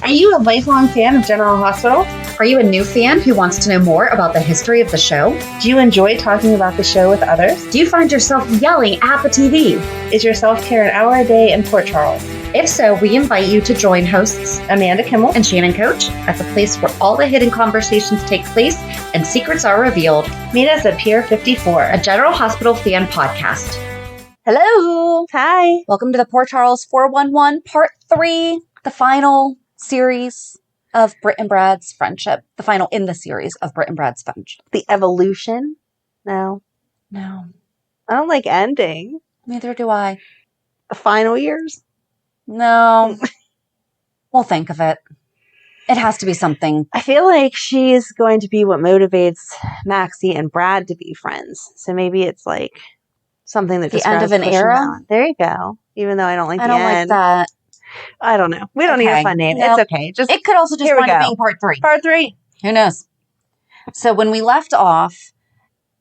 Are you a lifelong fan of General Hospital? Are you a new fan who wants to know more about the history of the show? Do you enjoy talking about the show with others? Do you find yourself yelling at the TV? Is your self-care an hour a day in Port Charles? If so, we invite you to join hosts Amanda Kimmel and Shannon Coach at the place where all the hidden conversations take place and secrets are revealed. Meet us at Pier 54, a General Hospital fan podcast. Hello. Hi. Welcome to the Port Charles 411 Part 3, the final series of Britt and Brad's friendship. The final in the series of Britt and Brad's friendship. The evolution? No. No. I don't like ending. Neither do I. The final years? No. We'll think of it. It has to be something. I feel like she's going to be what motivates Maxie and Brad to be friends. So maybe it's like something that the end of an era. There you go. Even though I don't like the end. I don't like that. I don't know. We don't need a fun name. Nope. It's okay. Just it could also just wind up being Part 3. Part 3. Who knows? So when we left off,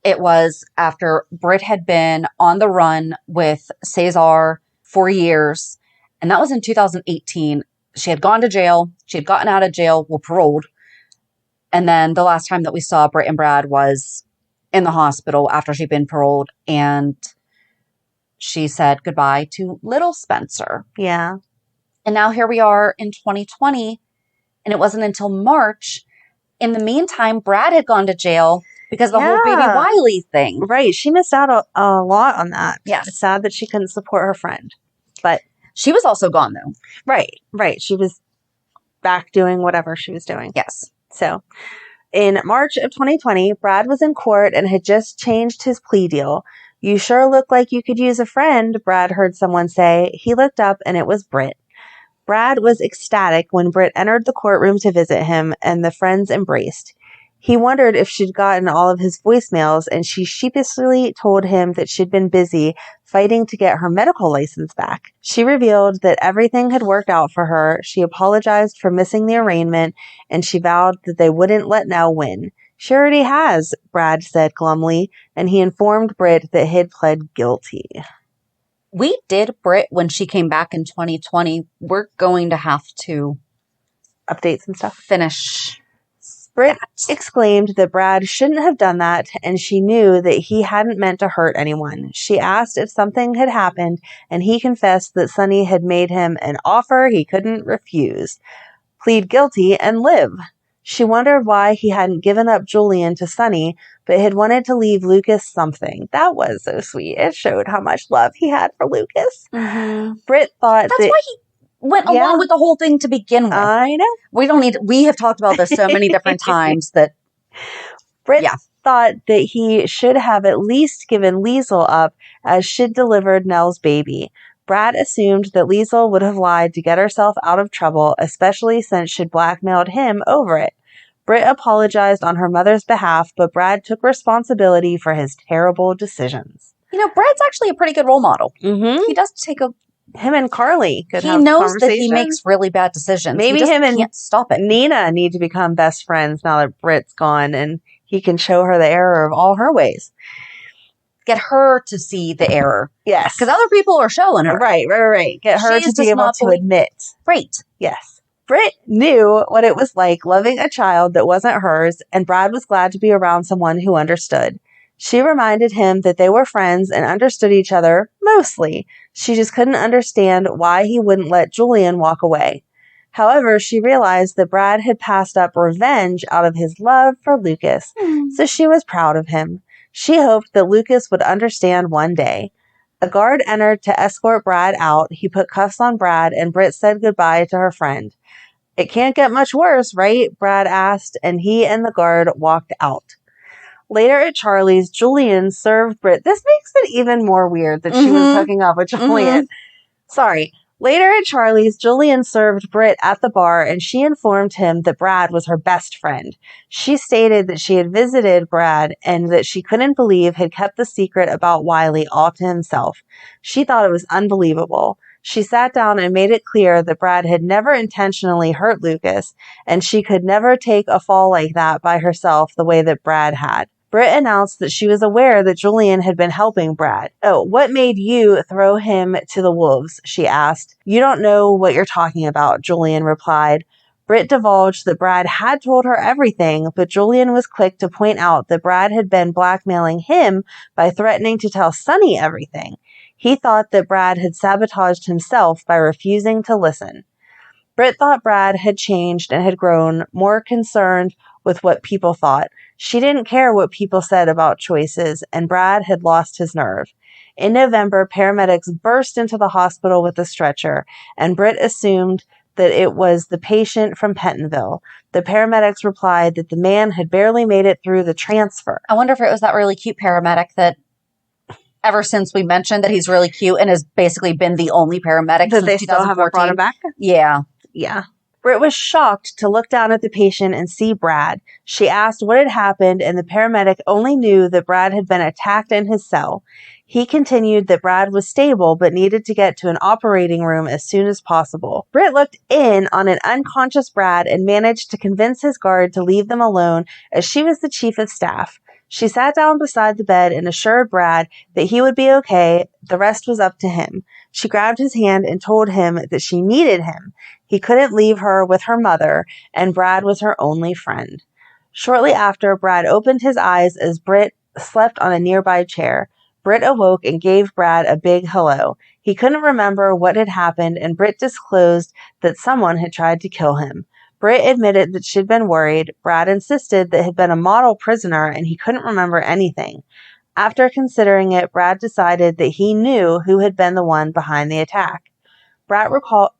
it was after Britt had been on the run with Cesar for years. And that was in 2018. She had gone to jail. She had gotten out of jail, paroled. And then the last time that we saw Britt and Brad was in the hospital after she'd been paroled. And she said goodbye to little Spencer. Yeah. And now here we are in 2020. And it wasn't until March. In the meantime, Brad had gone to jail because of the whole baby Wiley thing. Right. She missed out a lot on that. Yes. It's sad that she couldn't support her friend. But she was also gone, though. Right. She was back doing whatever she was doing. Yes. So in March of 2020, Brad was in court and had just changed his plea deal. "You sure look like you could use a friend," Brad heard someone say. He looked up and it was Britt. Brad was ecstatic when Britt entered the courtroom to visit him and the friends embraced. He wondered if she'd gotten all of his voicemails, and she sheepishly told him that she'd been busy fighting to get her medical license back. She revealed that everything had worked out for her. She apologized for missing the arraignment, and she vowed that they wouldn't let Nell win. "She already has," Brad said glumly, and he informed Britt that he'd pled guilty. We did Britt when she came back in 2020. We're going to have to update some stuff. Finish. Britt exclaimed that Brad shouldn't have done that, and she knew that he hadn't meant to hurt anyone. She asked if something had happened, and he confessed that Sonny had made him an offer he couldn't refuse. Plead guilty and live. She wondered why he hadn't given up Julian to Sonny, but had wanted to leave Lucas something. That was so sweet. It showed how much love he had for Lucas. Mm-hmm. Britt thought that's why he went along with the whole thing to begin with. I know. We have talked about this so many different times that Britt thought that he should have at least given Liesl up, as she'd delivered Nell's baby. Brad assumed that Liesl would have lied to get herself out of trouble, especially since she'd blackmailed him over it. Britt apologized on her mother's behalf, but Brad took responsibility for his terrible decisions. You know, Brad's actually a pretty good role model. Mm-hmm. He does take him and Carly could have He knows that he makes really bad decisions. Maybe he just him and can't stop it. Nina need to become best friends now that Britt's gone, and he can show her the error of all her ways. Get her to see the error. Yes. Because other people are showing her. Right. Get her to be able to admit. Right. Yes. Britt knew what it was like loving a child that wasn't hers, and Brad was glad to be around someone who understood. She reminded him that they were friends and understood each other, mostly. She just couldn't understand why he wouldn't let Julian walk away. However, she realized that Brad had passed up revenge out of his love for Lucas, so she was proud of him. She hoped that Lucas would understand one day. A guard entered to escort Brad out. He put cuffs on Brad, and Britt said goodbye to her friend. "It can't get much worse, right?" Brad asked, and he and the guard walked out. Later at Charlie's, Julian served Britt. This makes it even more weird that she was hooking up with Julian. Sorry. Later at Charlie's, Julian served Britt at the bar, and she informed him that Brad was her best friend. She stated that she had visited Brad and that she couldn't believe he'd kept the secret about Wiley all to himself. She thought it was unbelievable. She sat down and made it clear that Brad had never intentionally hurt Lucas, and she could never take a fall like that by herself the way that Brad had. Britt announced that she was aware that Julian had been helping Brad. "Oh, what made you throw him to the wolves?" she asked. "You don't know what you're talking about," Julian replied. Britt divulged that Brad had told her everything, but Julian was quick to point out that Brad had been blackmailing him by threatening to tell Sonny everything. He thought that Brad had sabotaged himself by refusing to listen. Britt thought Brad had changed and had grown more concerned with what people thought. She didn't care what people said about choices, and Brad had lost his nerve. In November, paramedics burst into the hospital with a stretcher, and Britt assumed that it was the patient from Pentonville. The paramedics replied that the man had barely made it through the transfer. I wonder if it was that really cute paramedic that ever since we mentioned that he's really cute and has basically been the only paramedic That since they still haven't brought him back? Yeah. Yeah. Britt was shocked to look down at the patient and see Brad. She asked what had happened, and the paramedic only knew that Brad had been attacked in his cell. He continued that Brad was stable but needed to get to an operating room as soon as possible. Britt looked in on an unconscious Brad and managed to convince his guard to leave them alone as she was the chief of staff. She sat down beside the bed and assured Brad that he would be okay. The rest was up to him. She grabbed his hand and told him that she needed him. He couldn't leave her with her mother, and Brad was her only friend. Shortly after, Brad opened his eyes as Britt slept on a nearby chair. Britt awoke and gave Brad a big hello. He couldn't remember what had happened, and Britt disclosed that someone had tried to kill him. Britt admitted that she'd been worried. Brad insisted that he'd been a model prisoner, and he couldn't remember anything. After considering it, Brad decided that he knew who had been the one behind the attack. Brad recalled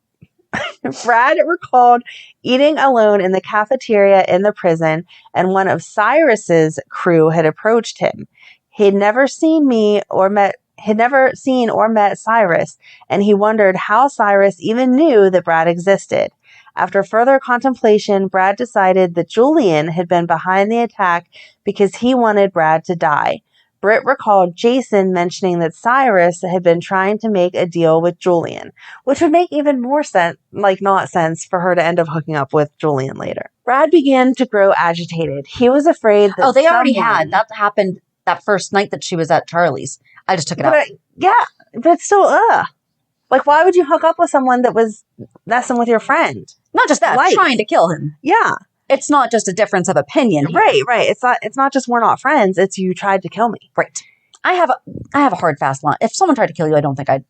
eating alone in the cafeteria in the prison, and one of Cyrus's crew had approached him. He'd never seen or met Cyrus, and he wondered how Cyrus even knew that Brad existed. After further contemplation, Brad decided that Julian had been behind the attack because he wanted Brad to die. Britt recalled Jason mentioning that Cyrus had been trying to make a deal with Julian, which would make even more sense, not sense for her to end up hooking up with Julian later. Brad began to grow agitated. He was afraid that they already had. That happened that first night that she was at Charlie's. I just took it out. But it's still, why would you hook up with someone that was messing with your friend? Not just that, trying to kill him. Yeah. It's not just a difference of opinion here. Right. It's not just we're not friends. It's you tried to kill me. Right. I have a hard, fast line. If someone tried to kill you, I don't think I'd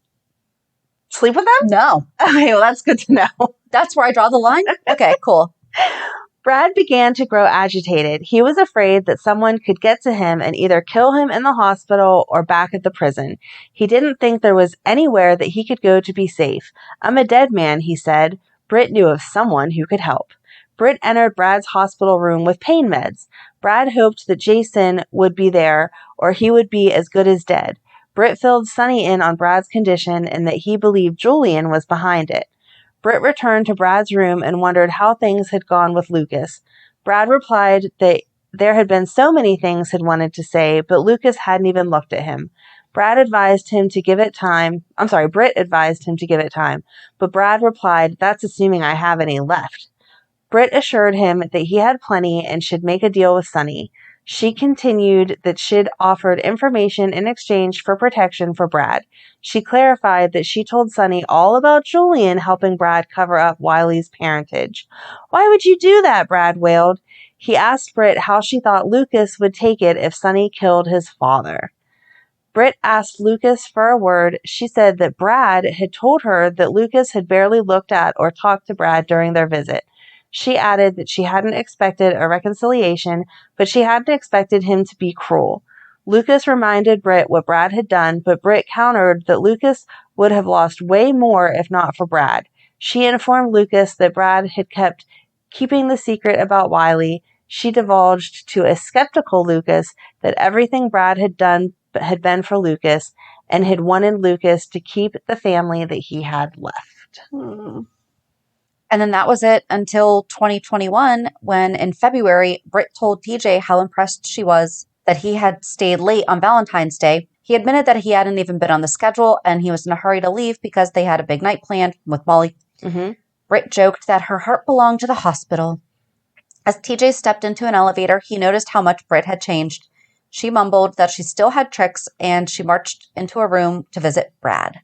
sleep with them? No. Okay, well, that's good to know. That's where I draw the line? Okay, cool. Brad began to grow agitated. He was afraid that someone could get to him and either kill him in the hospital or back at the prison. He didn't think there was anywhere that he could go to be safe. I'm a dead man, he said. Britt knew of someone who could help. Britt entered Brad's hospital room with pain meds. Brad hoped that Jason would be there, or he would be as good as dead. Britt filled Sonny in on Brad's condition and that he believed Julian was behind it. Britt returned to Brad's room and wondered how things had gone with Lucas. Brad replied that there had been so many things he'd wanted to say, but Lucas hadn't even looked at him. Britt advised him to give it time, but Brad replied, "That's assuming I have any left." Britt assured him that he had plenty and should make a deal with Sonny. She continued that she'd offered information in exchange for protection for Brad. She clarified that she told Sonny all about Julian helping Brad cover up Wiley's parentage. "Why would you do that?" Brad wailed. He asked Britt how she thought Lucas would take it if Sonny killed his father. Britt asked Lucas for a word. She said that Brad had told her that Lucas had barely looked at or talked to Brad during their visit. She added that she hadn't expected a reconciliation, but she hadn't expected him to be cruel. Lucas reminded Britt what Brad had done, but Britt countered that Lucas would have lost way more if not for Brad. She informed Lucas that Brad had kept keeping the secret about Wiley. She divulged to a skeptical Lucas that everything Brad had done had been for Lucas and had wanted Lucas to keep the family that he had left. And then that was it until 2021, when in February, Britt told TJ how impressed she was that he had stayed late on Valentine's Day. He admitted that he hadn't even been on the schedule and he was in a hurry to leave because they had a big night planned with Molly. Mm-hmm. Britt joked that her heart belonged to the hospital. As TJ stepped into an elevator, he noticed how much Britt had changed. She mumbled that she still had tricks and she marched into a room to visit Brad.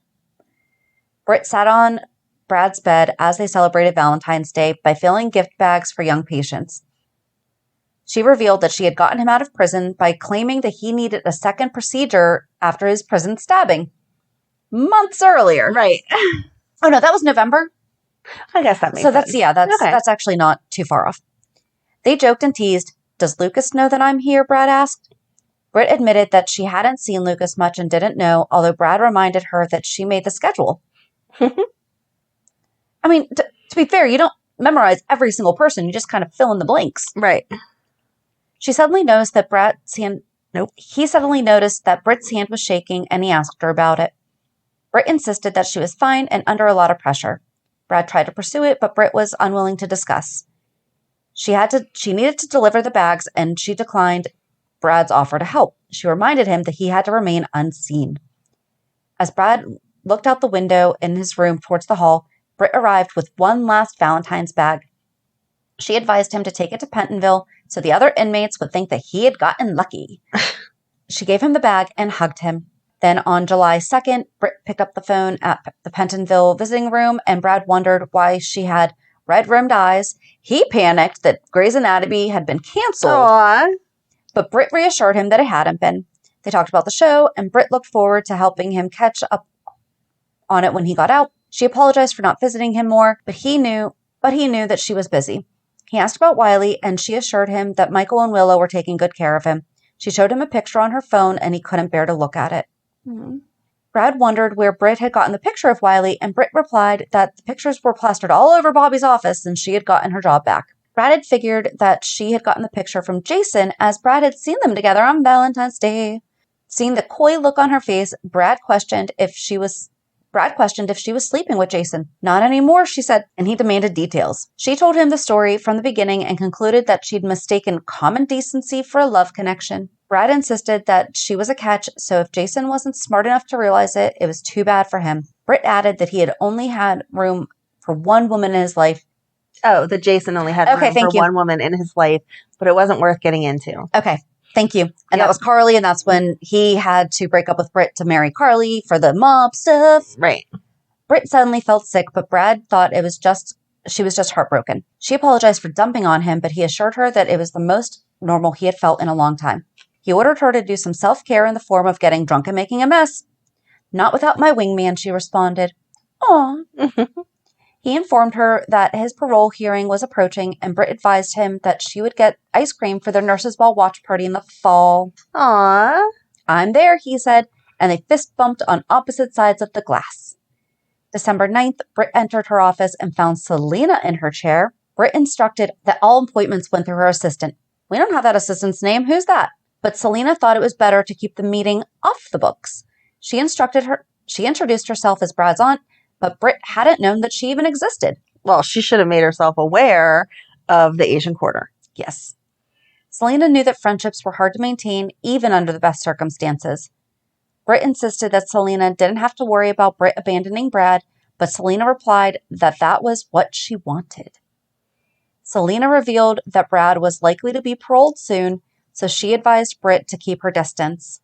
Britt sat on Brad's bed as they celebrated Valentine's Day by filling gift bags for young patients. She revealed that she had gotten him out of prison by claiming that he needed a second procedure after his prison stabbing. Months earlier. Right. Oh, no, that was November. I guess that makes sense. That's actually not too far off. They joked and teased. Does Lucas know that I'm here? Brad asked. Britt admitted that she hadn't seen Lucas much and didn't know, although Brad reminded her that she made the schedule. I mean, to be fair, you don't memorize every single person. You just kind of fill in the blanks. Right. She suddenly noticed that He suddenly noticed that Britt's hand was shaking, and he asked her about it. Britt insisted that she was fine and under a lot of pressure. Brad tried to pursue it, but Britt was unwilling to discuss. She needed to deliver the bags, and she declined Brad's offer to help. She reminded him that he had to remain unseen. As Brad looked out the window in his room towards the hall, Britt arrived with one last Valentine's bag. She advised him to take it to Pentonville so the other inmates would think that he had gotten lucky. She gave him the bag and hugged him. Then on July 2nd, Britt picked up the phone at the Pentonville visiting room, and Brad wondered why she had red-rimmed eyes. He panicked that Grey's Anatomy had been canceled. Aww. But Britt reassured him that it hadn't been. They talked about the show, and Britt looked forward to helping him catch up on it when he got out. She apologized for not visiting him more, but he knew that she was busy. He asked about Wiley, and she assured him that Michael and Willow were taking good care of him. She showed him a picture on her phone, and he couldn't bear to look at it. Mm-hmm. Brad wondered where Britt had gotten the picture of Wiley, and Britt replied that the pictures were plastered all over Bobby's office and she had gotten her job back. Brad had figured that she had gotten the picture from Jason, as Brad had seen them together on Valentine's Day. Seeing the coy look on her face, Brad questioned if she was sleeping with Jason. Not anymore, she said, and he demanded details. She told him the story from the beginning and concluded that she'd mistaken common decency for a love connection. Brad insisted that she was a catch, so if Jason wasn't smart enough to realize it, it was too bad for him. Britt added that he had only had room for one woman in his life. Oh, that Jason only had room for one woman in his life, but it wasn't worth getting into. Okay. Thank you. And that was Carly, and that's when he had to break up with Britt to marry Carly for the mob stuff. Right. Britt suddenly felt sick, but Brad thought she was just heartbroken. She apologized for dumping on him, but he assured her that it was the most normal he had felt in a long time. He ordered her to do some self-care in the form of getting drunk and making a mess. Not without my wingman, she responded. Aw. He informed her that his parole hearing was approaching, and Britt advised him that she would get ice cream for their nurses' ball watch party in the fall. Aww. I'm there, he said, and they fist bumped on opposite sides of the glass. December 9th, Britt entered her office and found Selena in her chair. Britt instructed that all appointments went through her assistant. We don't have that assistant's name. Who's that? But Selena thought it was better to keep the meeting off the books. She introduced herself as Brad's aunt, but Britt hadn't known that she even existed. Well, she should have made herself aware of the Asian quarter. Yes. Selena knew that friendships were hard to maintain, even under the best circumstances. Britt insisted that Selena didn't have to worry about Britt abandoning Brad, but Selena replied that that was what she wanted. Selena revealed that Brad was likely to be paroled soon, so she advised Britt to keep her distance.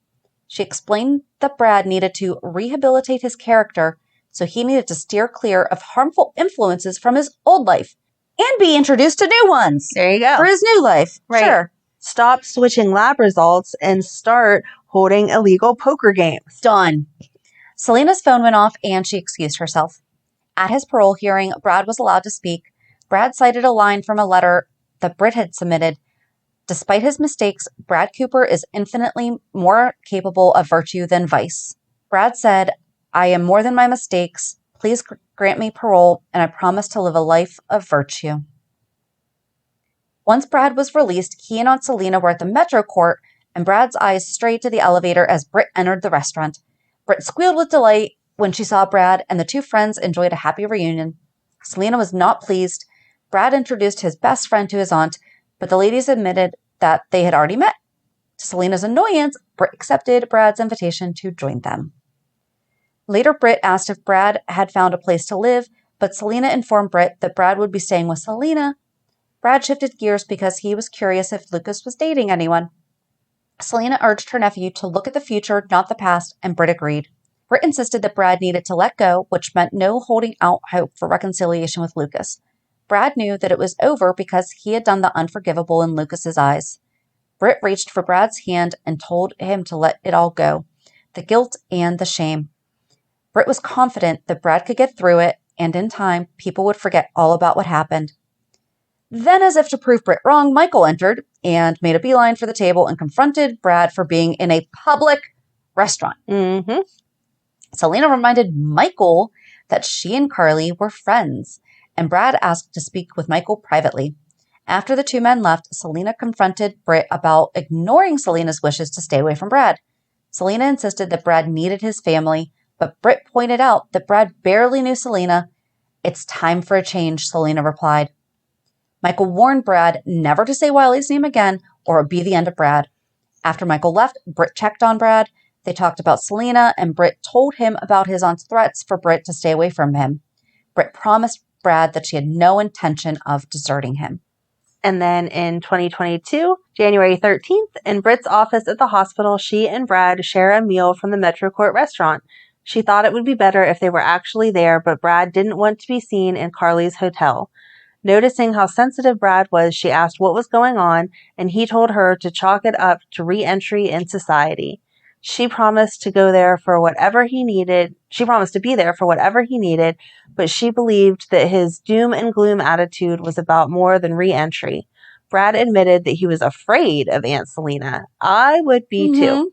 She explained that Brad needed to rehabilitate his character, so he needed to steer clear of harmful influences from his old life and be introduced to new ones. There you go. For his new life. Right. Sure. Stop switching lab results and start holding illegal poker games. Done. Selena's phone went off and she excused herself. At his parole hearing, Brad was allowed to speak. Brad cited a line from a letter that Britt had submitted. Despite his mistakes, Brad Cooper is infinitely more capable of virtue than vice. Brad said, I am more than my mistakes. Please grant me parole, and I promise to live a life of virtue. Once Brad was released, he and Aunt Selena were at the Metro Court, and Brad's eyes strayed to the elevator as Britt entered the restaurant. Britt squealed with delight when she saw Brad, and the two friends enjoyed a happy reunion. Selena was not pleased. Brad introduced his best friend to his aunt, but the ladies admitted that they had already met. To Selena's annoyance, Britt accepted Brad's invitation to join them. Later, Britt asked if Brad had found a place to live, but Selena informed Britt that Brad would be staying with Selena. Brad shifted gears because he was curious if Lucas was dating anyone. Selena urged her nephew to look at the future, not the past, and Britt agreed. Britt insisted that Brad needed to let go, which meant no holding out hope for reconciliation with Lucas. Brad knew that it was over because he had done the unforgivable in Lucas's eyes. Britt reached for Brad's hand and told him to let it all go, the guilt and the shame. Britt was confident that Brad could get through it, and in time, people would forget all about what happened. Then, as if to prove Britt wrong, Michael entered and made a beeline for the table and confronted Brad for being in a public restaurant. Mm-hmm. Selena reminded Michael that she and Carly were friends, and Brad asked to speak with Michael privately. After the two men left, Selena confronted Britt about ignoring Selena's wishes to stay away from Brad. Selena insisted that Brad needed his family, but Britt pointed out that Brad barely knew Selena. It's time for a change, Selena replied. Michael warned Brad never to say Wiley's name again or it would be the end of Brad. After Michael left, Britt checked on Brad. They talked about Selena, and Britt told him about his aunt's threats for Britt to stay away from him. Britt promised Brad that she had no intention of deserting him. And then in 2022, January 13th, in Britt's office at the hospital, she and Brad share a meal from the Metro Court restaurant. She thought it would be better if they were actually there, but Brad didn't want to be seen in Carly's hotel. Noticing how sensitive Brad was, she asked what was going on, and he told her to chalk it up to re-entry in society. She promised to go there for whatever he needed. She promised to be there for whatever he needed, but she believed that his doom and gloom attitude was about more than re-entry. Brad admitted that he was afraid of Aunt Selena. I would be too.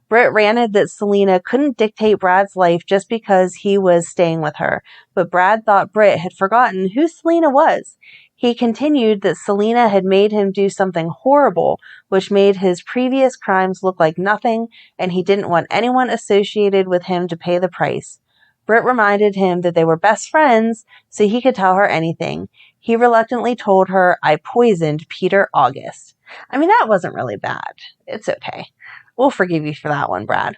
Britt ranted that Selena couldn't dictate Brad's life just because he was staying with her, but Brad thought Britt had forgotten who Selena was. He continued that Selena had made him do something horrible, which made his previous crimes look like nothing, and he didn't want anyone associated with him to pay the price. Britt reminded him that they were best friends, so he could tell her anything. He reluctantly told her, "I poisoned Peter August." I mean, that wasn't really bad. It's okay. We'll forgive you for that one, Brad.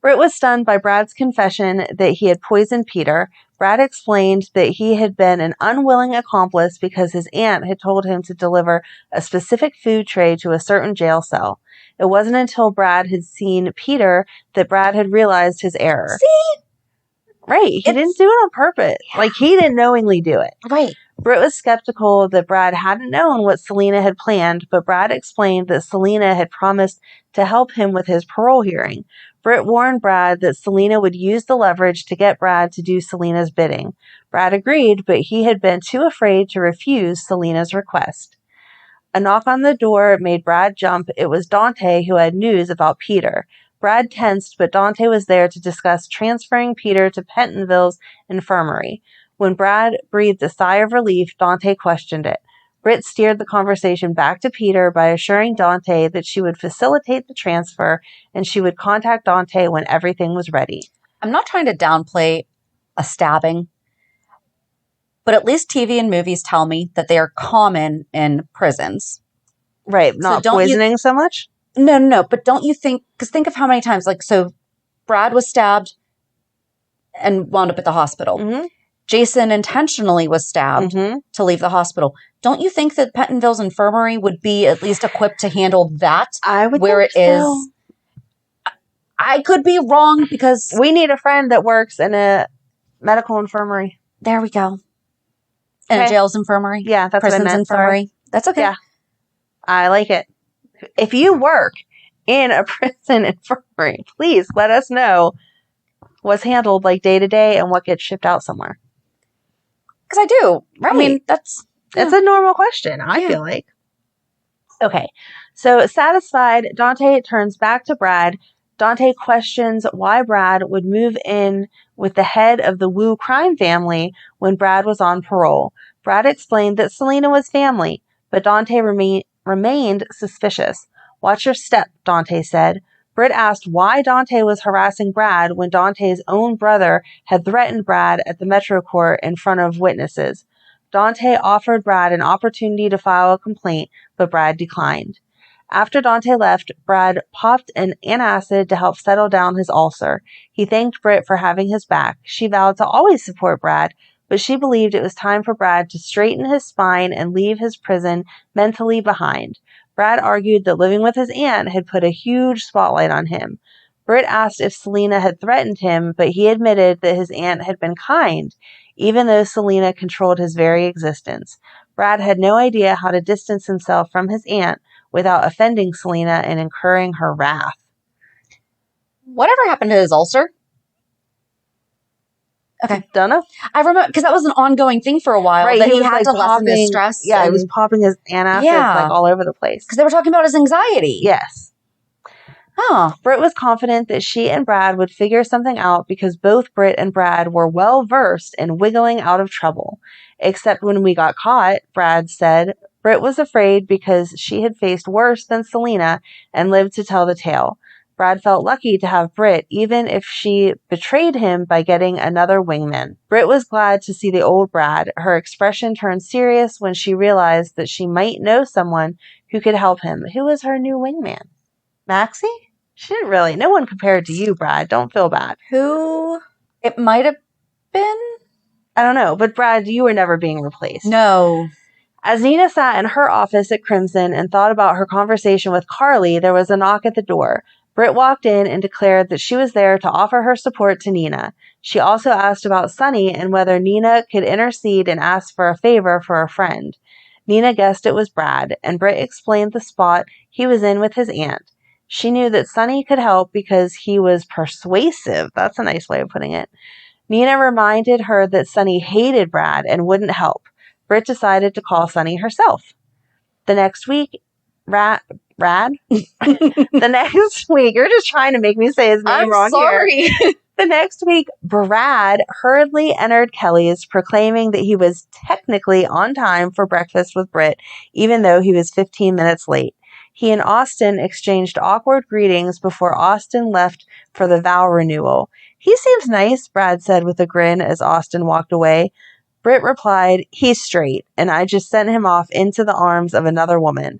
Britt was stunned by Brad's confession that he had poisoned Peter. Brad explained that he had been an unwilling accomplice because his aunt had told him to deliver a specific food tray to a certain jail cell. It wasn't until Brad had seen Peter that Brad had realized his error. See? Right. He didn't do it on purpose. Yeah. Like, he didn't knowingly do it. Right. Britt was skeptical that Brad hadn't known what Selena had planned, but Brad explained that Selena had promised to help him with his parole hearing. Britt warned Brad that Selena would use the leverage to get Brad to do Selena's bidding. Brad agreed, but he had been too afraid to refuse Selena's request. A knock on the door made Brad jump. It was Dante, who had news about Peter. Brad tensed, but Dante was there to discuss transferring Peter to Pentonville's infirmary. When Brad breathed a sigh of relief, Dante questioned it. Britt steered the conversation back to Peter by assuring Dante that she would facilitate the transfer and she would contact Dante when everything was ready. I'm not trying to downplay a stabbing, but at least TV and movies tell me that they are common in prisons. Right, not poisoning so much? No, but don't you think, because think of how many times, so Brad was stabbed and wound up at the hospital. Mm-hmm. Jason intentionally was stabbed to leave the hospital. Don't you think that Pentonville's infirmary would be at least equipped to handle that? I would where think it so. is. I could be wrong because we need a friend that works in a medical infirmary. There we go. In a jail's infirmary. Yeah, that's prison's what I meant. Infirmary. That's okay. Yeah, I like it. If you work in a prison infirmary, please let us know what's handled like day to day and what gets shipped out somewhere. Because I do. Right. I mean, it's a normal question, I feel like. Okay. So satisfied, Dante turns back to Brad. Dante questions why Brad would move in with the head of the Wu crime family when Brad was on parole. Brad explained that Selena was family, but Dante remained suspicious. "Watch your step," Dante said. Britt asked why Dante was harassing Brad when Dante's own brother had threatened Brad at the Metro Court in front of witnesses. Dante offered Brad an opportunity to file a complaint, but Brad declined. After Dante left, Brad popped an antacid to help settle down his ulcer. He thanked Britt for having his back. She vowed to always support Brad, but she believed it was time for Brad to straighten his spine and leave his prison mentally behind. Brad argued that living with his aunt had put a huge spotlight on him. Britt asked if Selena had threatened him, but he admitted that his aunt had been kind, even though Selena controlled his very existence. Brad had no idea how to distance himself from his aunt without offending Selena and incurring her wrath. Whatever happened to his ulcer? Okay. Don't know. I remember, because that was an ongoing thing for a while. Right, that he had to lessen his stress. Yeah, he was popping his antacids all over the place. Because they were talking about his anxiety. Yes. Huh. Britt was confident that she and Brad would figure something out because both Britt and Brad were well versed in wiggling out of trouble. Except when we got caught, Brad said. Britt was afraid because she had faced worse than Selena and lived to tell the tale. Brad felt lucky to have Britt, even if she betrayed him by getting another wingman. Britt was glad to see the old Brad. Her expression turned serious when she realized that she might know someone who could help him. Who was her new wingman? Maxie? She didn't really. No one compared to you, Brad. Don't feel bad. Who? It might have been? I don't know. But Brad, you were never being replaced. No. As Nina sat in her office at Crimson and thought about her conversation with Carly, there was a knock at the door. Britt walked in and declared that she was there to offer her support to Nina. She also asked about Sunny and whether Nina could intercede and ask for a favor for a friend. Nina guessed it was Brad, and Britt explained the spot he was in with his aunt. She knew that Sunny could help because he was persuasive. That's a nice way of putting it. Nina reminded her that Sunny hated Brad and wouldn't help. Britt decided to call Sunny herself. The next week, Brad? The next week, you're just trying to make me say his name wrong sorry. here. The next week, Brad hurriedly entered Kelly's, proclaiming that he was technically on time for breakfast with Britt, even though he was 15 minutes late. He and Austin exchanged awkward greetings before Austin left for the vow renewal. He seems nice, Brad said with a grin as Austin walked away. Britt replied, he's straight, and I just sent him off into the arms of another woman.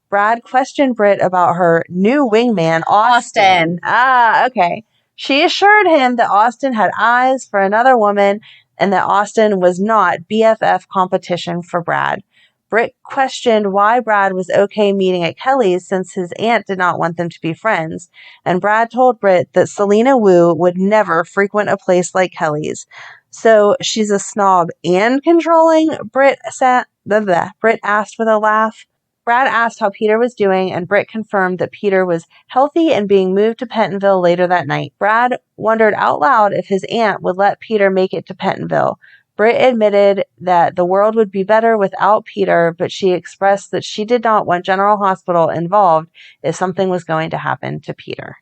Brad questioned Britt about her new wingman, Austin. Ah, okay. She assured him that Austin had eyes for another woman and that Austin was not BFF competition for Brad. Britt questioned why Brad was okay meeting at Kelly's since his aunt did not want them to be friends, and Brad told Britt that Selena Wu would never frequent a place like Kelly's. So she's a snob and controlling? Britt asked with a laugh. Brad asked how Peter was doing, and Britt confirmed that Peter was healthy and being moved to Pentonville later that night. Brad wondered out loud if his aunt would let Peter make it to Pentonville. Britt admitted that the world would be better without Peter, but she expressed that she did not want General Hospital involved if something was going to happen to Peter.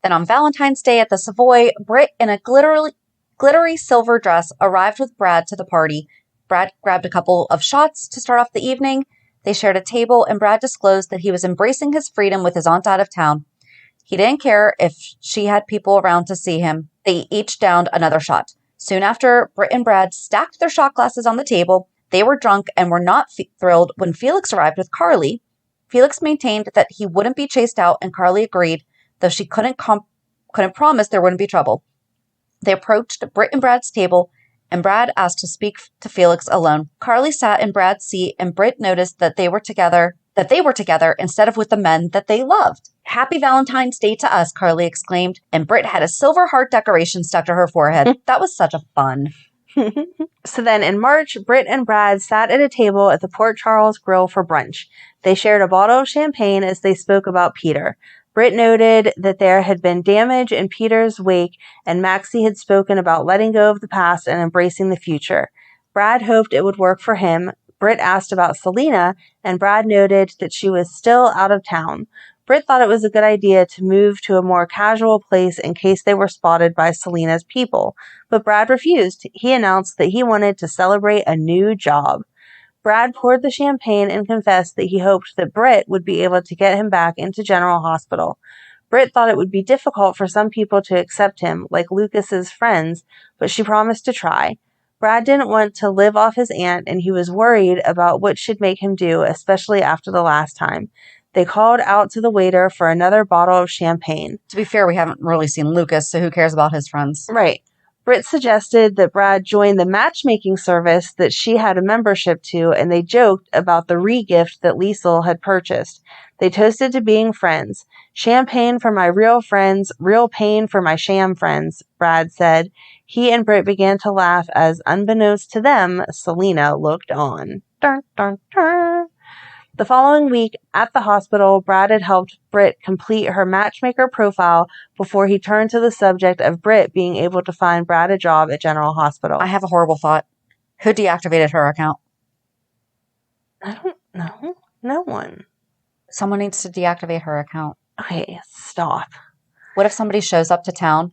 Then on Valentine's Day at the Savoy, Britt, in a glittery silver dress, arrived with Brad to the party. Brad grabbed a couple of shots to start off the evening. They shared a table, and Brad disclosed that he was embracing his freedom with his aunt out of town. He didn't care if she had people around to see him. They each downed another shot. Soon after, Britt and Brad stacked their shot glasses on the table. They were drunk and were not thrilled when Felix arrived with Carly. Felix maintained that he wouldn't be chased out, and Carly agreed, though she couldn't promise there wouldn't be trouble. They approached Britt and Brad's table, and Brad asked to speak to Felix alone. Carly sat in Brad's seat, and Britt noticed that they were together instead of with the men that they loved. Happy Valentine's Day to us, Carly exclaimed, and Britt had a silver heart decoration stuck to her forehead. That was such a fun. So then in March, Britt and Brad sat at a table at the Port Charles Grill for brunch. They shared a bottle of champagne as they spoke about Peter. Britt noted that there had been damage in Peter's wake, and Maxie had spoken about letting go of the past and embracing the future. Brad hoped it would work for him. Britt asked about Selena, and Brad noted that she was still out of town. Britt thought it was a good idea to move to a more casual place in case they were spotted by Selena's people, but Brad refused. He announced that he wanted to celebrate a new job. Brad poured the champagne and confessed that he hoped that Britt would be able to get him back into General Hospital. Britt thought it would be difficult for some people to accept him, like Lucas's friends, but she promised to try. Brad didn't want to live off his aunt, and he was worried about what she'd make him do, especially after the last time. They called out to the waiter for another bottle of champagne. To be fair, we haven't really seen Lucas, so who cares about his friends? Right. Britt suggested that Brad join the matchmaking service that she had a membership to, and they joked about the re-gift that Liesl had purchased. They toasted to being friends. Champagne for my real friends, real pain for my sham friends, Brad said. He and Britt began to laugh as, unbeknownst to them, Selena looked on. Dun, dun, dun. The following week, at the hospital, Brad had helped Britt complete her matchmaker profile before he turned to the subject of Britt being able to find Brad a job at General Hospital. I have a horrible thought. Who deactivated her account? I don't know. No one. Someone needs to deactivate her account. Okay, stop. What if somebody shows up to town?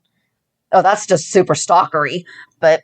Oh, that's just super stalkery, but...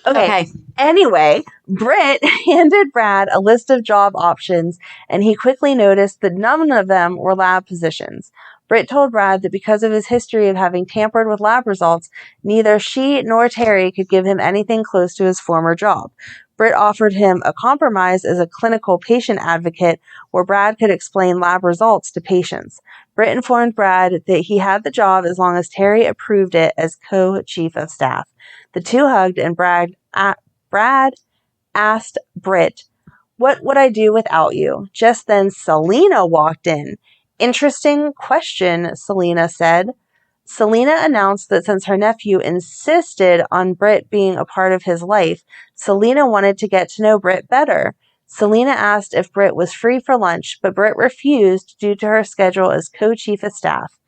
Okay. Anyway, Britt handed Brad a list of job options, and he quickly noticed that none of them were lab positions. Britt told Brad that because of his history of having tampered with lab results, neither she nor Terry could give him anything close to his former job. Britt offered him a compromise as a clinical patient advocate where Brad could explain lab results to patients. Britt informed Brad that he had the job as long as Terry approved it as co-chief of staff. The two hugged, and Brad asked Britt, "What would I do without you?" Just then, Selena walked in. "Interesting question," Selena said. Selena announced that since her nephew insisted on Britt being a part of his life, Selena wanted to get to know Britt better. Selena asked if Britt was free for lunch, but Britt refused due to her schedule as co-chief of staff.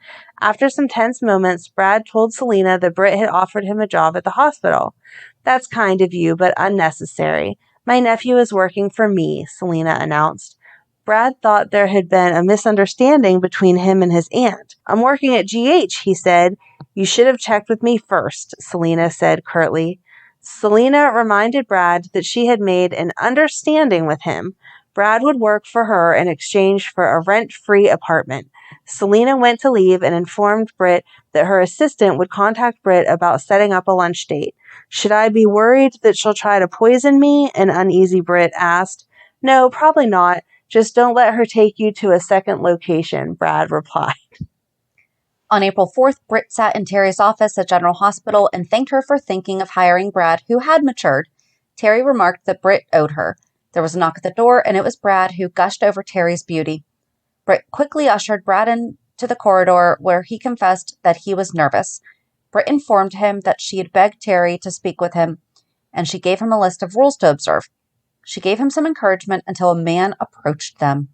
After some tense moments, Brad told Selena that Britt had offered him a job at the hospital. "That's kind of you, but unnecessary. My nephew is working for me," Selena announced. Brad thought there had been a misunderstanding between him and his aunt. "I'm working at GH," he said. "You should have checked with me first," Selena said curtly. Selena reminded Brad that she had made an understanding with him. Brad would work for her in exchange for a rent-free apartment. Selena went to leave and informed Britt that her assistant would contact Britt about setting up a lunch date. "Should I be worried that she'll try to poison me?" an uneasy Britt asked. "No, probably not. Just don't let her take you to a second location," Brad replied. On April 4th, Britt sat in Terry's office at General Hospital and thanked her for thinking of hiring Brad, who had matured. Terry remarked that Britt owed her. There was a knock at the door, and it was Brad who gushed over Terry's beauty. Britt quickly ushered Brad into the corridor, where he confessed that he was nervous. Britt informed him that she had begged Terry to speak with him, and she gave him a list of rules to observe. She gave him some encouragement until a man approached them.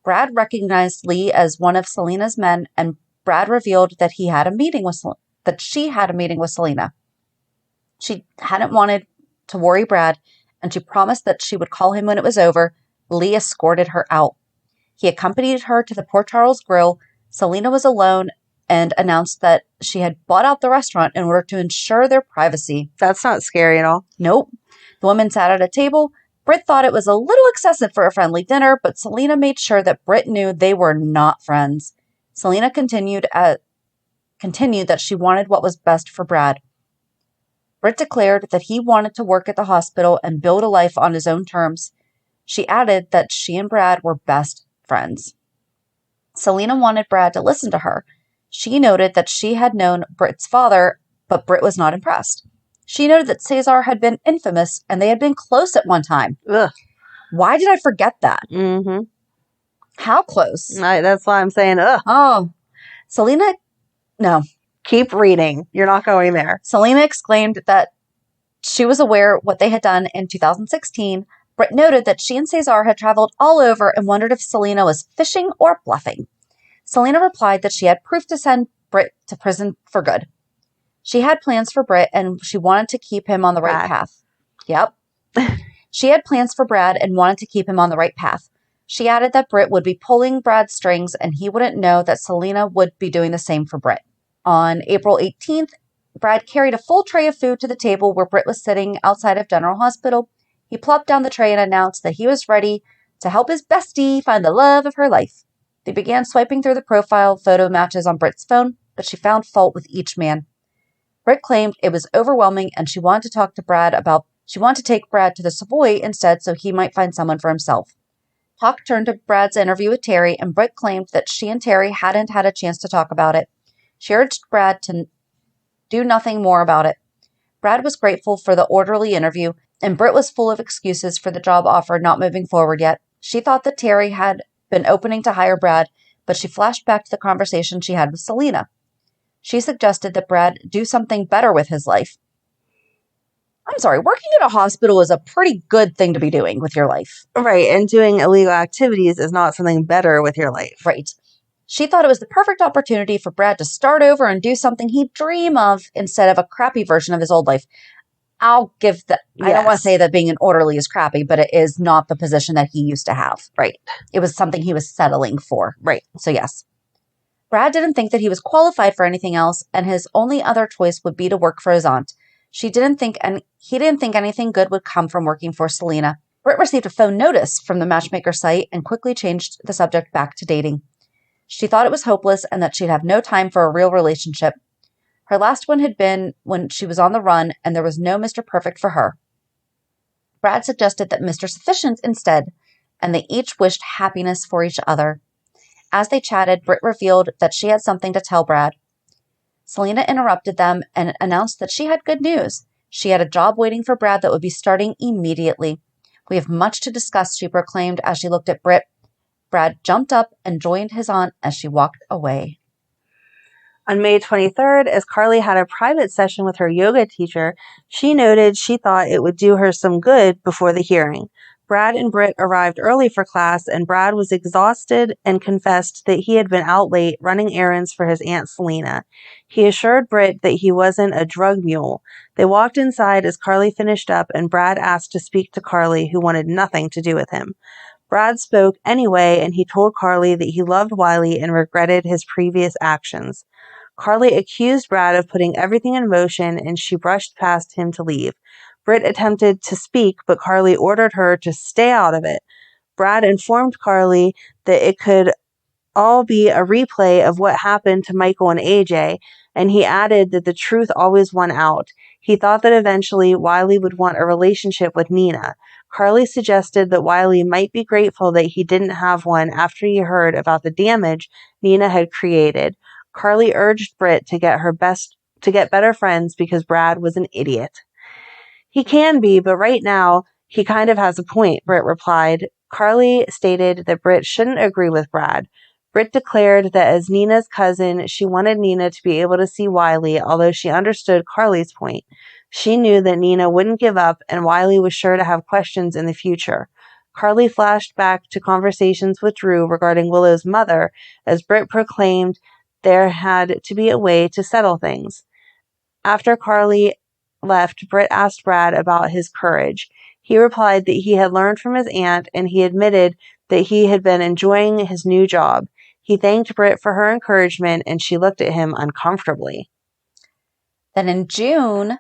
Brad recognized Lee as one of Selena's men, and Brad revealed that she had a meeting with Selena. She hadn't wanted to worry Brad, and she promised that she would call him when it was over. Lee escorted her out. He accompanied her to the Port Charles Grill. Selena was alone and announced that she had bought out the restaurant in order to ensure their privacy. That's not scary at all. Nope. The women sat at a table. Britt thought it was a little excessive for a friendly dinner, but Selena made sure that Britt knew they were not friends. Selena continued that she wanted what was best for Brad. Britt declared that he wanted to work at the hospital and build a life on his own terms. She added that she and Brad were best friends. Selena wanted Brad to listen to her. She noted that she had known Britt's father, but Britt was not impressed. She noted that Cesar had been infamous and they had been close at one time. Ugh. Why did I forget that? Mm-hmm. How close? That's why I'm saying, ugh. Oh, Selena, no. Keep reading. You're not going there. Selena exclaimed that she was aware what they had done in 2016. Britt noted that she and Cesar had traveled all over and wondered if Selena was fishing or bluffing. Selena replied that she had proof to send Britt to prison for good. She had plans for Britt and she wanted to keep him on the right path. Yep. She had plans for Brad and wanted to keep him on the right path. She added that Britt would be pulling Brad's strings and he wouldn't know that Selena would be doing the same for Britt. On April 18th, Brad carried a full tray of food to the table where Britt was sitting outside of General Hospital. He plopped down the tray and announced that he was ready to help his bestie find the love of her life. They began swiping through the profile photo matches on Britt's phone, but she found fault with each man. Britt claimed it was overwhelming and she wanted to take Brad to the Savoy instead so he might find someone for himself. Talk turned to Brad's interview with Terry, and Britt claimed that she and Terry hadn't had a chance to talk about it. She urged Brad to do nothing more about it. Brad was grateful for the orderly interview, and Britt was full of excuses for the job offer not moving forward yet. She thought that Terry had been opening to hire Brad, but she flashed back to the conversation she had with Selena. She suggested that Brad do something better with his life. I'm sorry, working at a hospital is a pretty good thing to be doing with your life. Right, and doing illegal activities is not something better with your life. Right. She thought it was the perfect opportunity for Brad to start over and do something he'd dream of instead of a crappy version of his old life. I'll give that. I don't want to say that being an orderly is crappy, but it is not the position that he used to have. Right. It was something he was settling for. Right. So yes. Brad didn't think that he was qualified for anything else, and his only other choice would be to work for his aunt. He didn't think anything good would come from working for Selena. Britt received a phone notice from the matchmaker site and quickly changed the subject back to dating. She thought it was hopeless and that she'd have no time for a real relationship. Her last one had been when she was on the run, and there was no Mr. Perfect for her. Brad suggested that Mr. Sufficient instead, and they each wished happiness for each other. As they chatted, Britt revealed that she had something to tell Brad. Selena interrupted them and announced that she had good news. She had a job waiting for Brad that would be starting immediately. We have much to discuss, she proclaimed as she looked at Britt. Brad jumped up and joined his aunt as she walked away. On May 23rd, as Carly had a private session with her yoga teacher, she noted she thought it would do her some good before the hearing. Brad and Britt arrived early for class, and Brad was exhausted and confessed that he had been out late running errands for his Aunt Selena. He assured Britt that he wasn't a drug mule. They walked inside as Carly finished up, and Brad asked to speak to Carly, who wanted nothing to do with him. Brad spoke anyway, and he told Carly that he loved Wiley and regretted his previous actions. Carly accused Brad of putting everything in motion, and she brushed past him to leave. Britt attempted to speak, but Carly ordered her to stay out of it. Brad informed Carly that it could all be a replay of what happened to Michael and AJ, and he added that the truth always won out. He thought that eventually Wiley would want a relationship with Nina. Carly suggested that Wiley might be grateful that he didn't have one after he heard about the damage Nina had created. Carly urged Britt to get better friends because Brad was an idiot. He can be, but right now he kind of has a point, Britt replied. Carly stated that Britt shouldn't agree with Brad. Britt declared that as Nina's cousin, she wanted Nina to be able to see Wiley, although she understood Carly's point. She knew that Nina wouldn't give up, and Wiley was sure to have questions in the future. Carly flashed back to conversations with Drew regarding Willow's mother, as Britt proclaimed there had to be a way to settle things. After Carly left, Britt asked Brad about his courage. He replied that he had learned from his aunt, and he admitted that he had been enjoying his new job. He thanked Britt for her encouragement, and she looked at him uncomfortably. Then in June,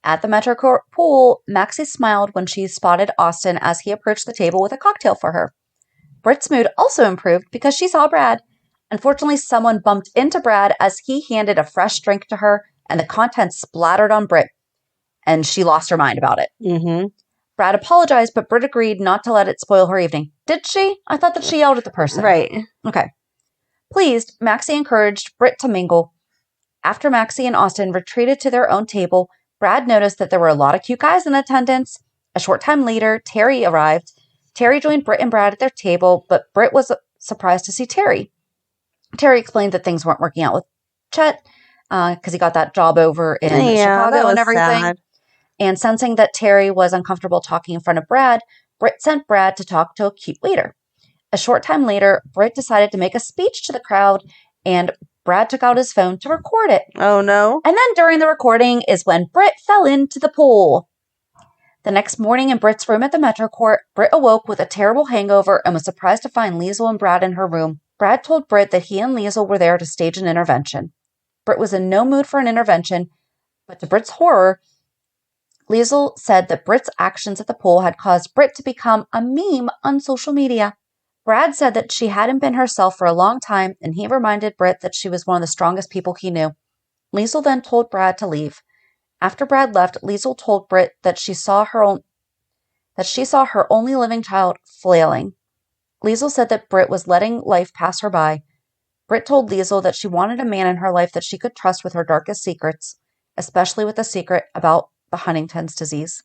at the Metro Court pool, Maxie smiled when she spotted Austin as he approached the table with a cocktail for her. Britt's mood also improved because she saw Brad. Unfortunately, someone bumped into Brad as he handed a fresh drink to her, and the contents splattered on Britt, and she lost her mind about it. Mm-hmm. Brad apologized, but Britt agreed not to let it spoil her evening. Did she? I thought that she yelled at the person. Right. Okay. Pleased, Maxie encouraged Britt to mingle. After Maxie and Austin retreated to their own table, Brad noticed that there were a lot of cute guys in attendance. A short time later, Terry arrived. Terry joined Britt and Brad at their table, but Britt was surprised to see Terry. Terry explained that things weren't working out with Chet because he got that job over in Chicago and everything. Sad. And sensing that Terry was uncomfortable talking in front of Brad, Britt sent Brad to talk to a cute waiter. A short time later, Britt decided to make a speech to the crowd, and Brad took out his phone to record it. Oh, no. And then during the recording is when Britt fell into the pool. The next morning in Britt's room at the Metro Court, Britt awoke with a terrible hangover and was surprised to find Liesl and Brad in her room. Brad told Britt that he and Liesl were there to stage an intervention. Britt was in no mood for an intervention, but to Britt's horror, Liesl said that Britt's actions at the pool had caused Britt to become a meme on social media. Brad said that she hadn't been herself for a long time, and he reminded Britt that she was one of the strongest people he knew. Liesl then told Brad to leave. After Brad left, Liesl told Britt that she saw her only living child flailing. Liesl said that Britt was letting life pass her by. Britt told Liesl that she wanted a man in her life that she could trust with her darkest secrets, especially with the secret about the Huntington's disease.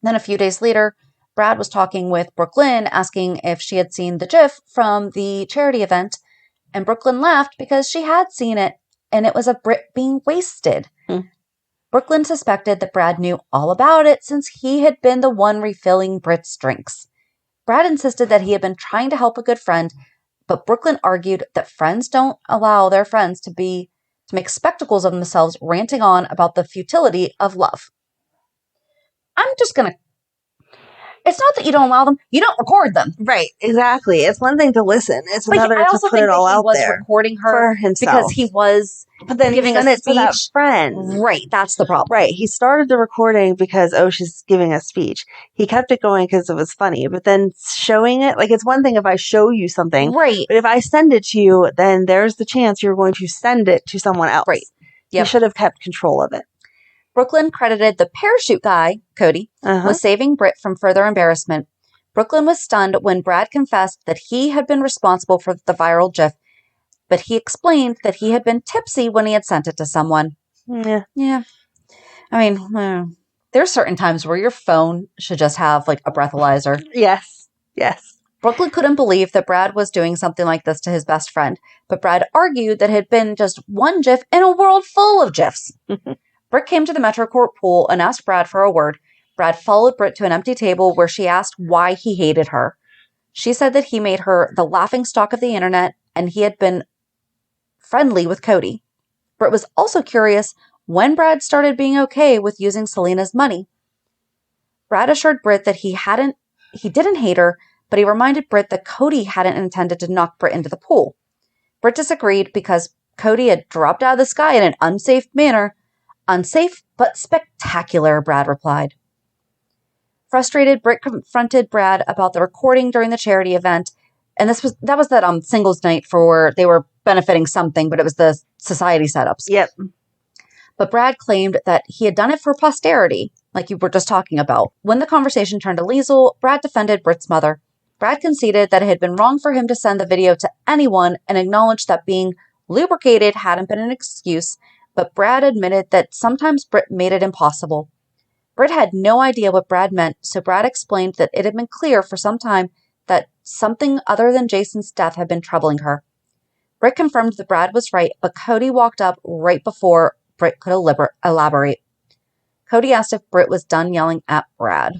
Then a few days later, Brad was talking with Brooklyn, asking if she had seen the GIF from the charity event, and Brooklyn laughed because she had seen it, and it was of Britt being wasted. Brooklyn suspected that Brad knew all about it since he had been the one refilling Britt's drinks. Brad insisted that he had been trying to help a good friend, but Brooklyn argued that friends don't allow their friends to make spectacles of themselves, ranting on about the futility of love. I'm just going to... It's not that you don't allow them, you don't record them. Right, exactly. It's one thing to listen. It's another to put it all out there. I also think that he was recording her for himself. Because he was giving a speech to that friend. Right, that's the problem. Right, he started the recording because, she's giving a speech. He kept it going because it was funny, but then showing it, it's one thing if I show you something. Right. But if I send it to you, then there's the chance you're going to send it to someone else. Right. Yep. He should have kept control of it. Brooklyn credited the parachute guy, Cody, with saving Britt from further embarrassment. Brooklyn was stunned when Brad confessed that he had been responsible for the viral GIF, but he explained that he had been tipsy when he had sent it to someone. Yeah. I mean, there's certain times where your phone should just have, a breathalyzer. Yes. Brooklyn couldn't believe that Brad was doing something like this to his best friend, but Brad argued that it had been just one GIF in a world full of GIFs. Britt came to the Metro Court pool and asked Brad for a word. Brad followed Britt to an empty table where she asked why he hated her. She said that he made her the laughingstock of the internet and he had been friendly with Cody. Britt was also curious when Brad started being okay with using Selena's money. Brad assured Britt that he didn't hate her, but he reminded Britt that Cody hadn't intended to knock Britt into the pool. Britt disagreed because Cody had dropped out of the sky in an unsafe manner. Unsafe, but spectacular, Brad replied. Frustrated, Britt confronted Brad about the recording during the charity event, and that was that singles night for they were benefiting something, but it was the society setups. Yep. But Brad claimed that he had done it for posterity, like you were just talking about. When the conversation turned to Liesl, Brad defended Britt's mother. Brad conceded that it had been wrong for him to send the video to anyone and acknowledged that being lubricated hadn't been an excuse, but Brad admitted that sometimes Britt made it impossible. Britt had no idea what Brad meant, so Brad explained that it had been clear for some time that something other than Jason's death had been troubling her. Britt confirmed that Brad was right, but Cody walked up right before Britt could elaborate. Cody asked if Britt was done yelling at Brad.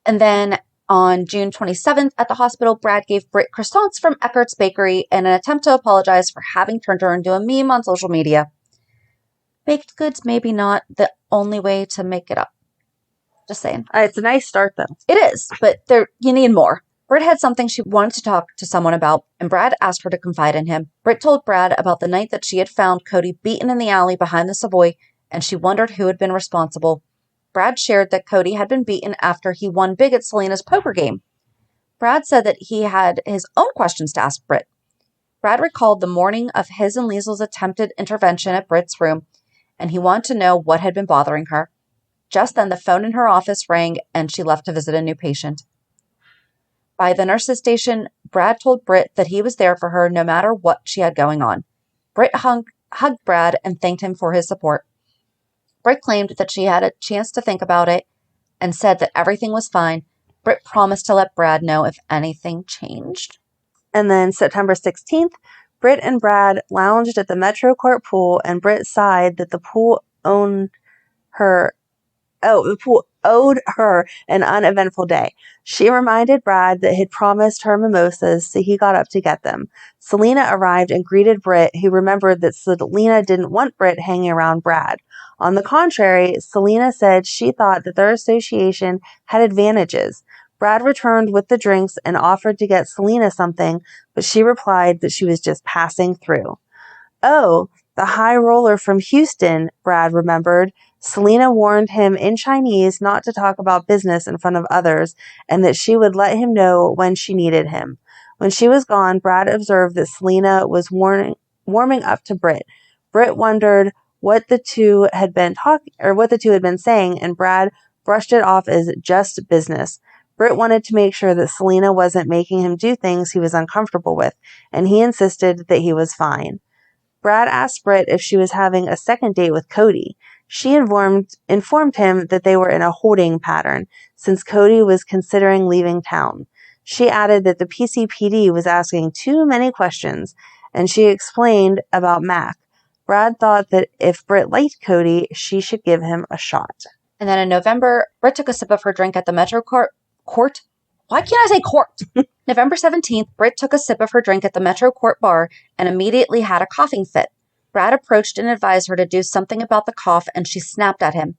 And then on June 27th at the hospital, Brad gave Britt croissants from Eckert's Bakery in an attempt to apologize for having turned her into a meme on social media. Baked goods maybe not the only way to make it up. Just saying. It's a nice start, though. It is, but you need more. Britt had something she wanted to talk to someone about, and Brad asked her to confide in him. Britt told Brad about the night that she had found Cody beaten in the alley behind the Savoy, and she wondered who had been responsible. Brad shared that Cody had been beaten after he won big at Selena's poker game. Brad said that he had his own questions to ask Britt. Brad recalled the morning of his and Liesl's attempted intervention at Britt's room, and he wanted to know what had been bothering her. Just then, the phone in her office rang, and she left to visit a new patient. By the nurse's station, Brad told Britt that he was there for her no matter what she had going on. Britt hugged Brad and thanked him for his support. Britt claimed that she had a chance to think about it and said that everything was fine. Britt promised to let Brad know if anything changed. And then September 16th, Britt and Brad lounged at the Metro Court pool, and Britt sighed that the pool owed her an uneventful day. She reminded Brad that he'd promised her mimosas, so he got up to get them. Selena arrived and greeted Britt, who remembered that Selena didn't want Britt hanging around Brad. On the contrary, Selena said she thought that their association had advantages. Brad returned with the drinks and offered to get Selena something, but she replied that she was just passing through. Oh, the high roller from Houston, Brad remembered. Selena warned him in Chinese not to talk about business in front of others and that she would let him know when she needed him. When she was gone, Brad observed that Selena was warming up to Britt. Britt wondered what the two had been saying, and Brad brushed it off as just business. Britt wanted to make sure that Selena wasn't making him do things he was uncomfortable with, and he insisted that he was fine. Brad asked Britt if she was having a second date with Cody. She informed him that they were in a holding pattern since Cody was considering leaving town. She added that the PCPD was asking too many questions, and she explained about Mac. Brad thought that if Britt liked Cody, she should give him a shot. And then in November, Britt took a sip of her drink at the Metro Court. Why can't I say court? November 17th, Britt took a sip of her drink at the Metro Court bar and immediately had a coughing fit. Brad approached and advised her to do something about the cough, and she snapped at him.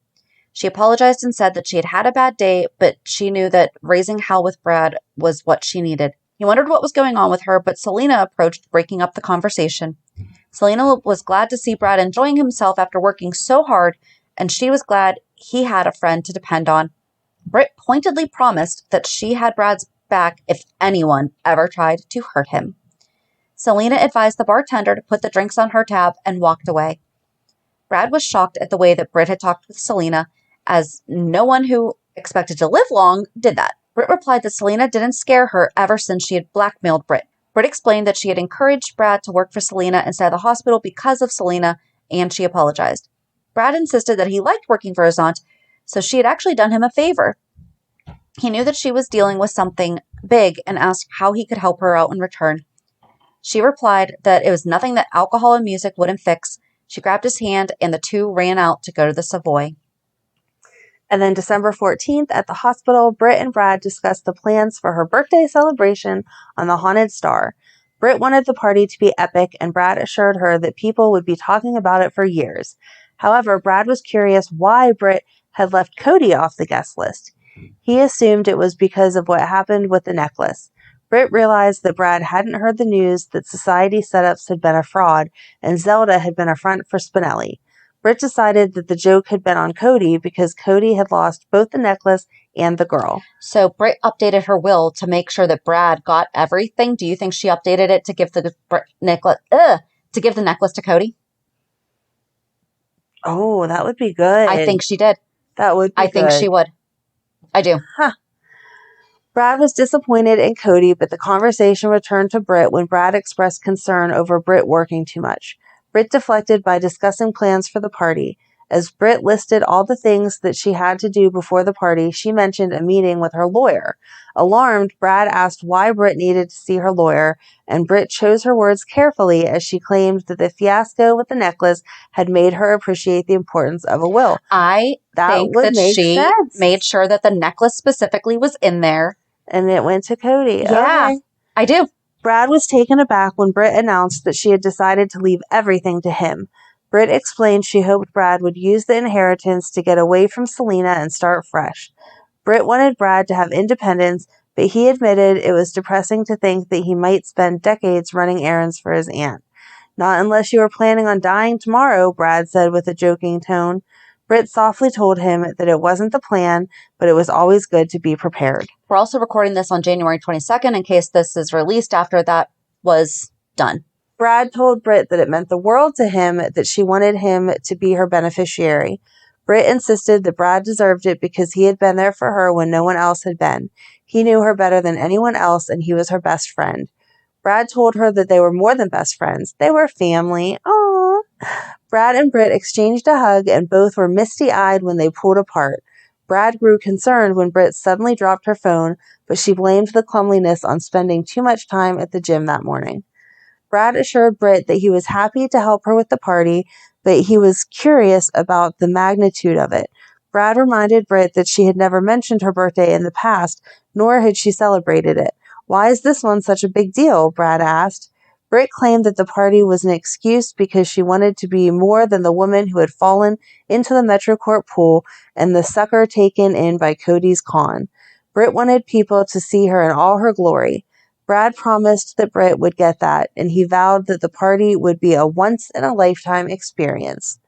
She apologized and said that she had had a bad day, but she knew that raising hell with Brad was what she needed. He wondered what was going on with her, but Selena approached, breaking up the conversation. Selena was glad to see Brad enjoying himself after working so hard, and she was glad he had a friend to depend on. Britt pointedly promised that she had Brad's back if anyone ever tried to hurt him. Selena advised the bartender to put the drinks on her tab and walked away. Brad was shocked at the way that Britt had talked with Selena, as no one who expected to live long did that. Britt replied that Selena didn't scare her ever since she had blackmailed Britt. Britt explained that she had encouraged Brad to work for Selena instead of the hospital because of Selena, and she apologized. Brad insisted that he liked working for his aunt, so she had actually done him a favor. He knew that she was dealing with something big and asked how he could help her out in return. She replied that it was nothing that alcohol and music wouldn't fix. She grabbed his hand, and the two ran out to go to the Savoy. And then December 14th at the hospital, Britt and Brad discussed the plans for her birthday celebration on the Haunted Star. Britt wanted the party to be epic, and Brad assured her that people would be talking about it for years. However, Brad was curious why Britt had left Cody off the guest list. He assumed it was because of what happened with the necklace. Britt realized that Brad hadn't heard the news that society setups had been a fraud and Zelda had been a front for Spinelli. Britt decided that the joke had been on Cody because Cody had lost both the necklace and the girl. So Britt updated her will to make sure that Brad got everything. Do you think she updated it to give the necklace to Cody? Oh, that would be good. I think she did. That would be I think she would. I do. Brad was disappointed in Cody, but the conversation returned to Britt when Brad expressed concern over Britt working too much. Britt deflected by discussing plans for the party. As Britt listed all the things that she had to do before the party, she mentioned a meeting with her lawyer. Alarmed, Brad asked why Britt needed to see her lawyer, and Britt chose her words carefully as she claimed that the fiasco with the necklace had made her appreciate the importance of a will. I think that she made sure that the necklace specifically was in there. And it went to Cody. Yeah, okay. I do. Brad was taken aback when Britt announced that she had decided to leave everything to him. Britt explained she hoped Brad would use the inheritance to get away from Selena and start fresh. Britt wanted Brad to have independence, but he admitted it was depressing to think that he might spend decades running errands for his aunt. Not unless you were planning on dying tomorrow, Brad said with a joking tone. Britt softly told him that it wasn't the plan, but it was always good to be prepared. We're also recording this on January 22nd in case this is released after that was done. Brad told Britt that it meant the world to him that she wanted him to be her beneficiary. Britt insisted that Brad deserved it because he had been there for her when no one else had been. He knew her better than anyone else, and he was her best friend. Brad told her that they were more than best friends. They were family. Aww. Brad and Britt exchanged a hug, and both were misty-eyed when they pulled apart. Brad grew concerned when Britt suddenly dropped her phone, but she blamed the clumsiness on spending too much time at the gym that morning. Brad assured Britt that he was happy to help her with the party, but he was curious about the magnitude of it. Brad reminded Britt that she had never mentioned her birthday in the past, nor had she celebrated it. Why is this one such a big deal? Brad asked. Britt claimed that the party was an excuse because she wanted to be more than the woman who had fallen into the Metro Court pool and the sucker taken in by Cody's con. Britt wanted people to see her in all her glory. Brad promised that Britt would get that, and he vowed that the party would be a once-in-a-lifetime experience.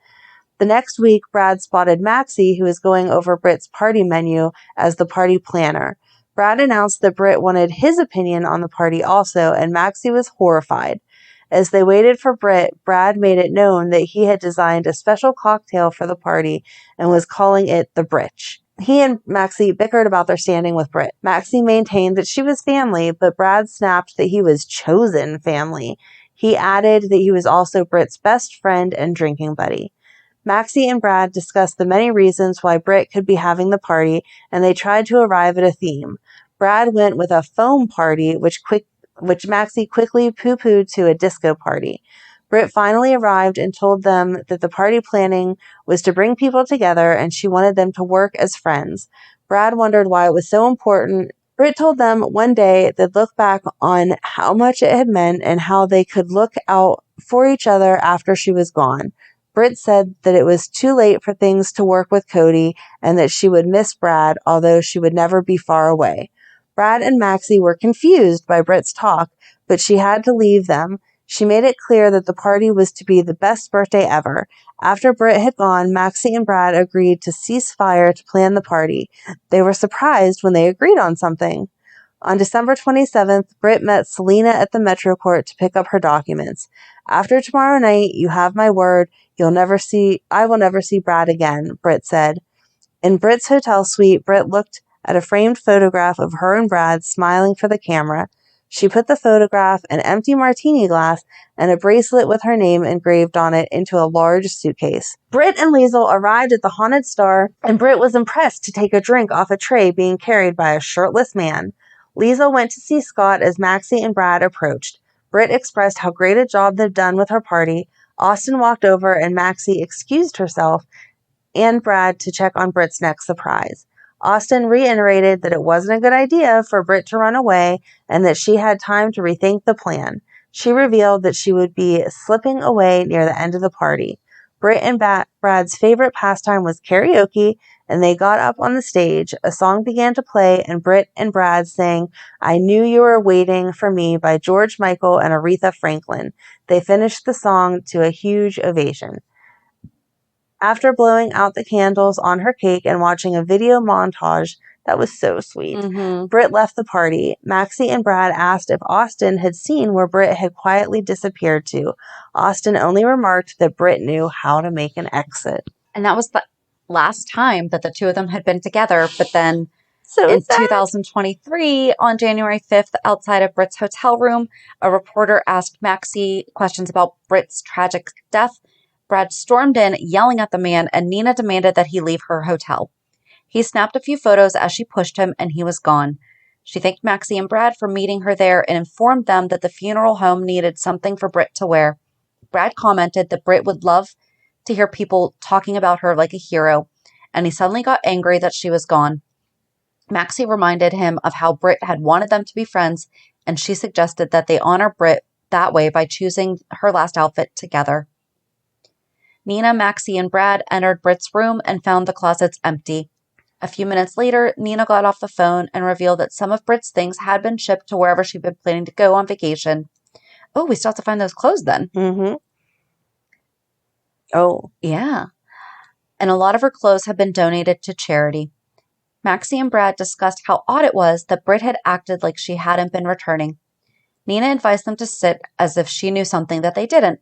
The next week, Brad spotted Maxie, who was going over Britt's party menu, as the party planner. Brad announced that Britt wanted his opinion on the party also, and Maxie was horrified. As they waited for Britt, Brad made it known that he had designed a special cocktail for the party and was calling it the Britch. He and Maxie bickered about their standing with Britt. Maxie maintained that she was family, but Brad snapped that he was chosen family. He added that he was also Britt's best friend and drinking buddy. Maxie and Brad discussed the many reasons why Britt could be having the party, and they tried to arrive at a theme. Brad went with a foam party, which Maxie quickly poo-pooed to a disco party. Britt finally arrived and told them that the party planning was to bring people together and she wanted them to work as friends. Brad wondered why it was so important. Britt told them one day they'd look back on how much it had meant and how they could look out for each other after she was gone. Britt said that it was too late for things to work with Cody and that she would miss Brad, although she would never be far away. Brad and Maxie were confused by Britt's talk, but she had to leave them. She made it clear that the party was to be the best birthday ever. After Britt had gone, Maxie and Brad agreed to cease fire to plan the party. They were surprised when they agreed on something. On December 27th, Britt met Selena at the Metro Court to pick up her documents. After tomorrow night, you have my word, I will never see Brad again, Britt said. In Britt's hotel suite, Britt looked at a framed photograph of her and Brad smiling for the camera. She put the photograph, an empty martini glass, and a bracelet with her name engraved on it into a large suitcase. Britt and Liesl arrived at the Haunted Star, and Britt was impressed to take a drink off a tray being carried by a shirtless man. Liesl went to see Scott as Maxie and Brad approached. Britt expressed how great a job they'd done with her party. Austin walked over and Maxie excused herself and Brad to check on Britt's next surprise. Austin reiterated that it wasn't a good idea for Britt to run away and that she had time to rethink the plan. She revealed that she would be slipping away near the end of the party. Britt and Brad's favorite pastime was karaoke, and they got up on the stage. A song began to play, and Britt and Brad sang I Knew You Were Waiting for Me by George Michael and Aretha Franklin. They finished the song to a huge ovation. After blowing out the candles on her cake and watching a video montage that was so sweet, Britt left the party. Maxie and Brad asked if Austin had seen where Britt had quietly disappeared to. Austin only remarked that Britt knew how to make an exit. And that was the last time that the two of them had been together. But then in 2023, on January 5th, outside of Britt's hotel room, a reporter asked Maxie questions about Britt's tragic death. Brad stormed in, yelling at the man, and Nina demanded that he leave her hotel. He snapped a few photos as she pushed him, and he was gone. She thanked Maxie and Brad for meeting her there and informed them that the funeral home needed something for Britt to wear. Brad commented that Britt would love to hear people talking about her like a hero, and he suddenly got angry that she was gone. Maxie reminded him of how Britt had wanted them to be friends, and she suggested that they honor Britt that way by choosing her last outfit together. Nina, Maxie, and Brad entered Britt's room and found the closets empty. A few minutes later, Nina got off the phone and revealed that some of Britt's things had been shipped to wherever she'd been planning to go on vacation. Oh, we still have to find those clothes then. Oh. Yeah. And a lot of her clothes have been donated to charity. Maxie and Brad discussed how odd it was that Britt had acted like she hadn't been returning. Nina advised them to sit as if she knew something that they didn't.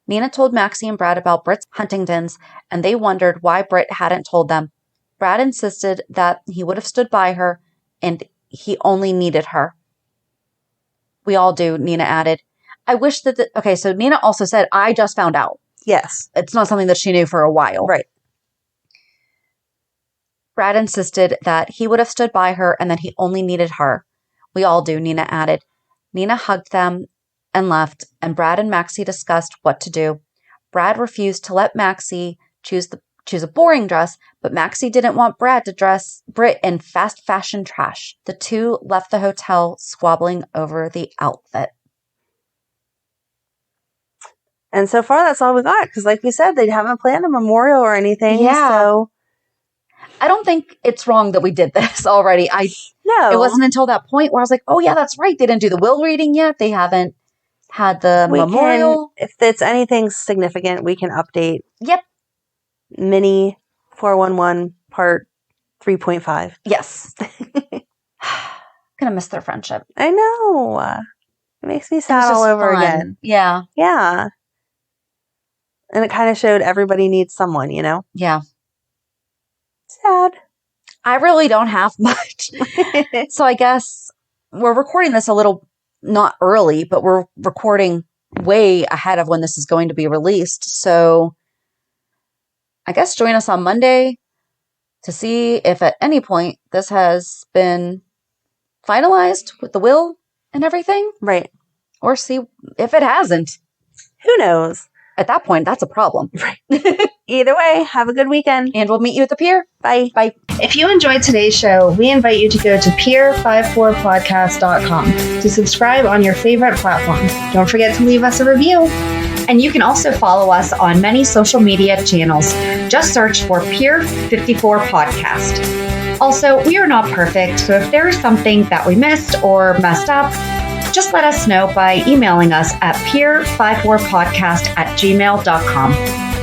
Nina told Maxie and Brad about Britt's Huntingtons, and they wondered why Britt hadn't told them. Brad insisted that he would have stood by her, and he only needed her. We all do, Nina added. I wish that okay, so Nina also said, I just found out. Yes. It's not something that she knew for a while. Right. Brad insisted that he would have stood by her and that he only needed her. We all do, Nina added. Nina hugged them and left, and Brad and Maxie discussed what to do. Brad refused to let Maxie choose a boring dress, but Maxie didn't want Brad to dress Britt in fast fashion trash. The two left the hotel squabbling over the outfit. And so far, that's all we got, because like we said, they haven't planned a memorial or anything. Yeah. So I don't think it's wrong that we did this already. No. It wasn't until that point where I was like, oh yeah, that's right. They didn't do the will reading yet. They haven't had the memorial. If it's anything significant, we can update. Yep. Mini 411 part 3.5. Yes. Gonna miss their friendship. I know. It makes me sad all over again. Yeah. Yeah. And it kind of showed everybody needs someone, you know? Yeah. Sad. I really don't have much. So I guess we're recording this a little, not early, but we're recording way ahead of when this is going to be released. So I guess join us on Monday to see if at any point this has been finalized with the will and everything. Right. Or see if it hasn't. Who knows? At that point, that's a problem. Right. Either way, have a good weekend. And we'll meet you at the pier. Bye. Bye. If you enjoyed today's show, we invite you to go to pier54podcast.com to subscribe on your favorite platform. Don't forget to leave us a review. And you can also follow us on many social media channels. Just search for Pier 54 Podcast. Also, we are not perfect, so if there is something that we missed or messed up, just let us know by emailing us at pier54podcast@gmail.com.